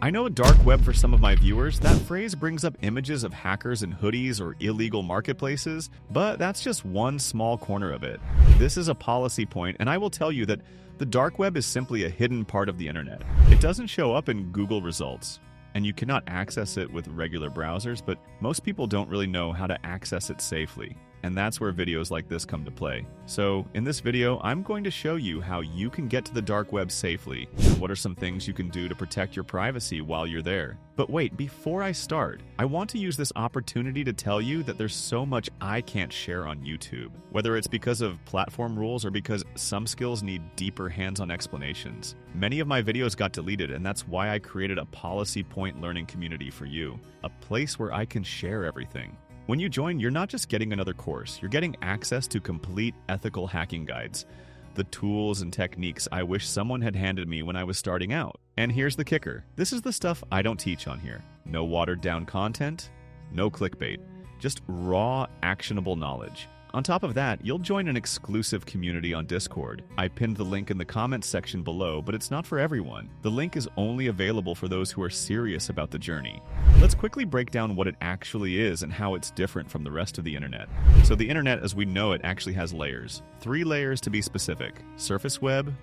I know a dark web for some of my viewers. That phrase brings up images of hackers in hoodies or illegal marketplaces, but that's just one small corner of it. This is a policy point, and I will tell you that the dark web is simply a hidden part of the internet. It doesn't show up in Google results, and you cannot access it with regular browsers, but most people don't really know how to access it safely. And that's where videos like this come to play. So in this video, I'm going to show you how you can get to the dark web safely, and what are some things you can do to protect your privacy while you're there. But wait, before I start, I want to use this opportunity to tell you that there's so much I can't share on YouTube, whether it's because of platform rules or because some skills need deeper hands-on explanations. Many of my videos got deleted, and that's why I created a policy point learning community for you, a place where I can share everything. When you join, you're not just getting another course, you're getting access to complete ethical hacking guides, the tools and techniques I wish someone had handed me when I was starting out. And here's the kicker. This is the stuff I don't teach on here. No watered down content, no clickbait, just raw, actionable knowledge. On top of that, you'll join an exclusive community on Discord. I pinned the link in the comments section below, but it's not for everyone. The link is only available for those who are serious about the journey. Let's quickly break down what it actually is and how it's different from the rest of the internet. So the internet as we know it actually has layers. 3 layers to be specific: surface web,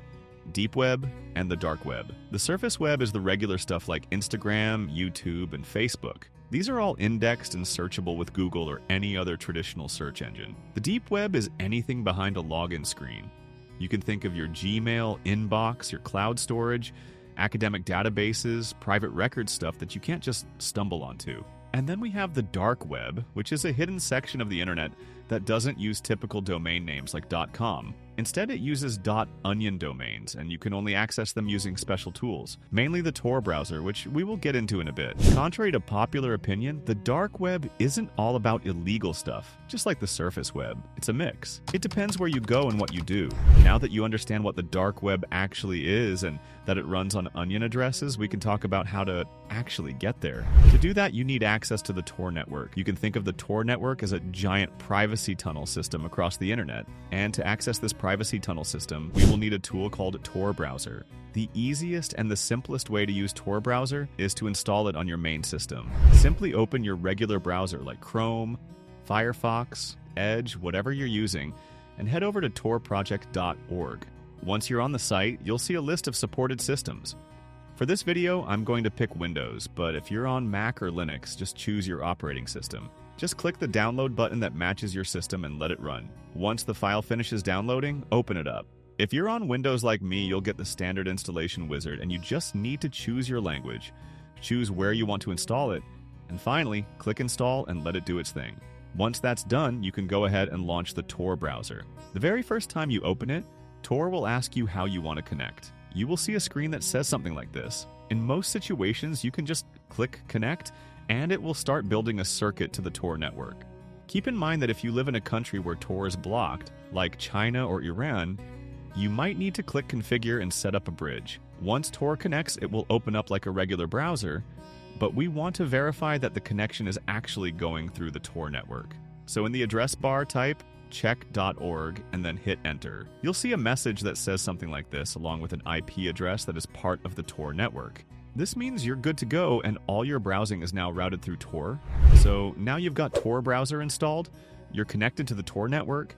deep web, and the dark web. The surface web is the regular stuff like Instagram, YouTube, and Facebook. These are all indexed and searchable with Google or any other traditional search engine. The deep web is anything behind a login screen. You can think of your Gmail, inbox, your cloud storage, academic databases, private record stuff that you can't just stumble onto. And then we have the dark web, which is a hidden section of the internet that doesn't use typical domain names like .com. Instead, it uses .onion domains, and you can only access them using special tools, mainly the Tor browser, which we will get into in a bit. Contrary to popular opinion, the dark web isn't all about illegal stuff, just like the surface web. It's a mix. It depends where you go and what you do. Now that you understand what the dark web actually is and that it runs on onion addresses, we can talk about how to actually get there. To do that, you need access to the Tor network. You can think of the Tor network as a giant privacy tunnel system across the internet. And to access this privacy tunnel system, we will need a tool called Tor Browser. The easiest and the simplest way to use Tor Browser is to install it on your main system. Simply open your regular browser like Chrome, Firefox, Edge, whatever you're using, and head over to torproject.org. Once you're on the site, you'll see a list of supported systems. For this video, I'm going to pick Windows, but if you're on Mac or Linux, just choose your operating system. Just click the download button that matches your system and let it run. Once the file finishes downloading, open it up. If you're on Windows like me, you'll get the standard installation wizard, and you just need to choose your language, choose where you want to install it, and finally, click Install and let it do its thing. Once that's done, you can go ahead and launch the Tor browser. The very first time you open it, Tor will ask you how you want to connect. You will see a screen that says something like this. In most situations, you can just click Connect, and it will start building a circuit to the Tor network. Keep in mind that if you live in a country where Tor is blocked, like China or Iran, you might need to click Configure and set up a bridge. Once Tor connects, it will open up like a regular browser, but we want to verify that the connection is actually going through the Tor network. So in the address bar, type check.org and then hit enter. You'll see a message that says something like this, along with an IP address that is part of the Tor network. This means you're good to go and all your browsing is now routed through Tor. So now you've got Tor browser installed, you're connected to the Tor network,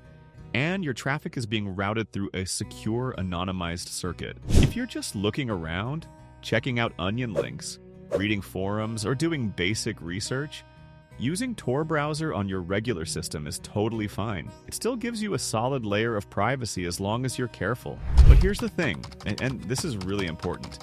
and your traffic is being routed through a secure anonymized circuit. If you're just looking around, checking out onion links, reading forums, or doing basic research, using Tor browser on your regular system is totally fine. It still gives you a solid layer of privacy as long as you're careful. But here's the thing, and this is really important.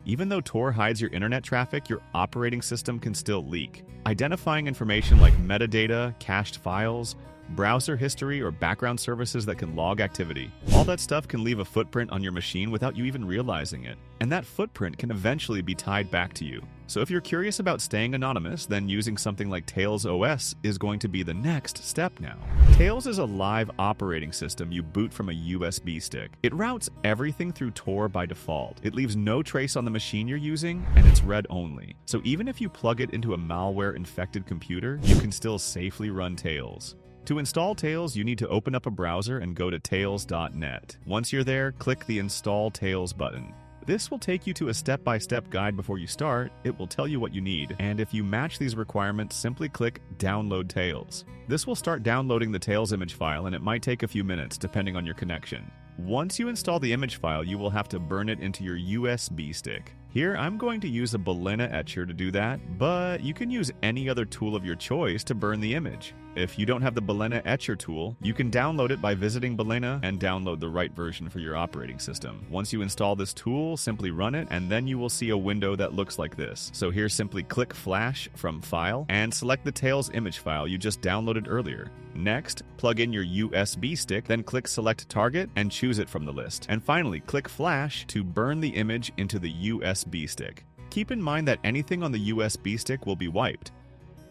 Even though Tor hides your internet traffic, your operating system can still leak. Identifying information like metadata, cached files, browser history, or background services that can log activity. All that stuff can leave a footprint on your machine without you even realizing it. And that footprint can eventually be tied back to you. So if you're curious about staying anonymous, then using something like Tails OS is going to be the next step now. Tails is a live operating system you boot from a USB stick. It routes everything through Tor by default. It leaves no trace on the machine you're using, and it's read only. So even if you plug it into a malware-infected computer, you can still safely run Tails. To install Tails, you need to open up a browser and go to tails.net. Once you're there, click the Install Tails button. This will take you to a step-by-step guide before you start. It will tell you what you need, and if you match these requirements, simply click Download Tails. This will start downloading the Tails image file, and it might take a few minutes depending on your connection. Once you install the image file, you will have to burn it into your USB stick. Here, I'm going to use a balena etcher to do that, but you can use any other tool of your choice to burn the image. If you don't have the balena etcher tool, you can download it by visiting Balena and download the right version for your operating system. Once you install this tool, simply run it, and then you will see a window that looks like this. So here, simply click Flash from File and select the Tails image file you just downloaded earlier. Next, plug in your USB stick, then click Select Target and choose it from the list. And finally, click Flash to burn the image into the USB stick. Keep in mind that anything on the USB stick will be wiped.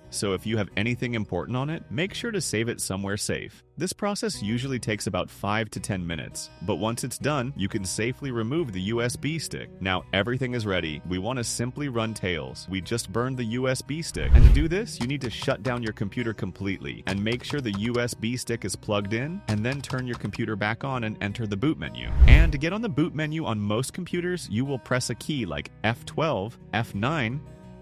So if you have anything important on it, make sure to save it somewhere safe. This process usually takes about 5 to 10 minutes, but once it's done, you can safely remove the USB stick. Now everything is ready. We want to simply run Tails. We just burned the USB stick, and to do this, you need to shut down your computer completely and make sure the USB stick is plugged in, and then turn your computer back on and enter the boot menu. And to get on the boot menu on most computers, you will press a key like F12, F9,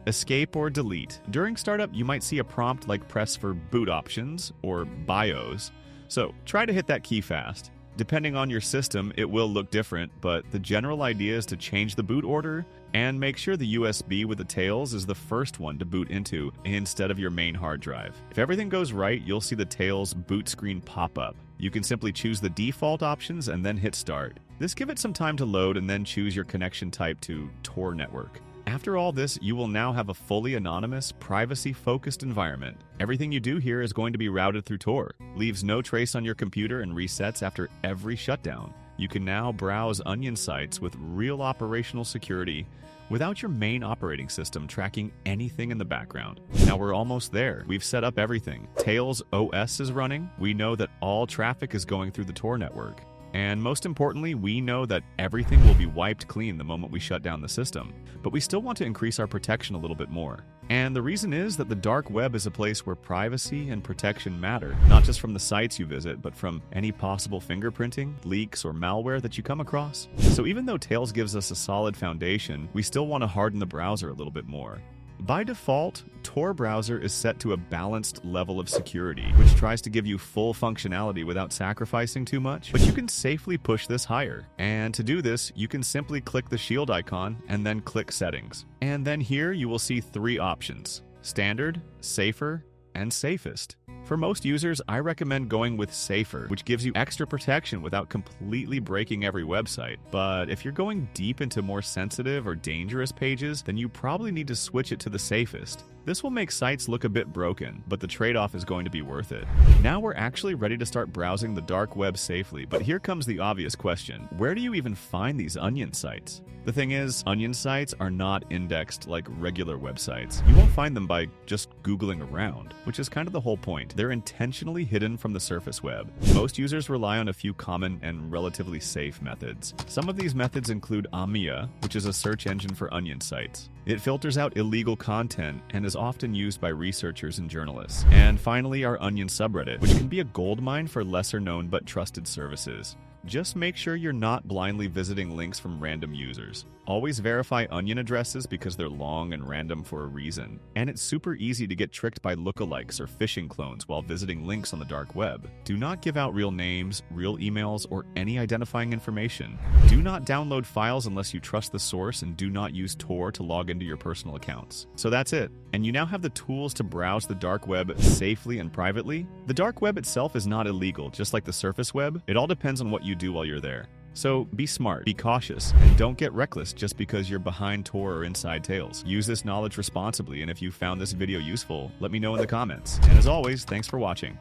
Escape or delete. During startup, you might see a prompt like press for boot options or BIOS. So try to hit that key fast. Depending on your system, it will look different, but the general idea is to change the boot order and make sure the USB with the Tails is the first one to boot into instead of your main hard drive. If everything goes right, you'll see the Tails boot screen pop up. You can simply choose the default options and then hit start. This give it some time to load and then choose your connection type to Tor network. After all this, you will now have a fully anonymous, privacy-focused environment. Everything you do here is going to be routed through Tor, leaves no trace on your computer and resets after every shutdown. You can now browse Onion sites with real operational security without your main operating system tracking anything in the background. Now we're almost there. We've set up everything. Tails OS is running. We know that all traffic is going through the Tor network. And most importantly, we know that everything will be wiped clean the moment we shut down the system. But we still want to increase our protection a little bit more. And the reason is that the dark web is a place where privacy and protection matter, not just from the sites you visit, but from any possible fingerprinting, leaks, or malware that you come across. So even though Tails gives us a solid foundation, we still want to harden the browser a little bit more. By default, Tor browser is set to a balanced level of security, which tries to give you full functionality without sacrificing too much, but you can safely push this higher. And to do this, you can simply click the shield icon and then click Settings. And then here you will see 3 options: Standard, Safer, and Safest. For most users, I recommend going with Safer, which gives you extra protection without completely breaking every website. But if you're going deep into more sensitive or dangerous pages, then you probably need to switch it to the Safest. This will make sites look a bit broken, but the trade-off is going to be worth it. Now we're actually ready to start browsing the dark web safely, but here comes the obvious question. Where do you even find these Onion sites? The thing is, Onion sites are not indexed like regular websites. You won't find them by just Googling around, which is kind of the whole point. They're intentionally hidden from the surface web. Most users rely on a few common and relatively safe methods. Some of these methods include Amia, which is a search engine for Onion sites. It filters out illegal content and is often used by researchers and journalists. And finally, our Onion subreddit, which can be a goldmine for lesser-known but trusted services. Just make sure you're not blindly visiting links from random users. Always verify Onion addresses because they're long and random for a reason. And it's super easy to get tricked by lookalikes or phishing clones while visiting links on the dark web. Do not give out real names, real emails, or any identifying information. Do not download files unless you trust the source, and do not use Tor to log into your personal accounts. So that's it. And you now have the tools to browse the dark web safely and privately. The dark web itself is not illegal, just like the surface web. It all depends on what you do while you're there. So be smart, be cautious, and don't get reckless just because you're behind Tor or inside Tails. Use this knowledge responsibly, and if you found this video useful, let me know in the comments. And as always, thanks for watching.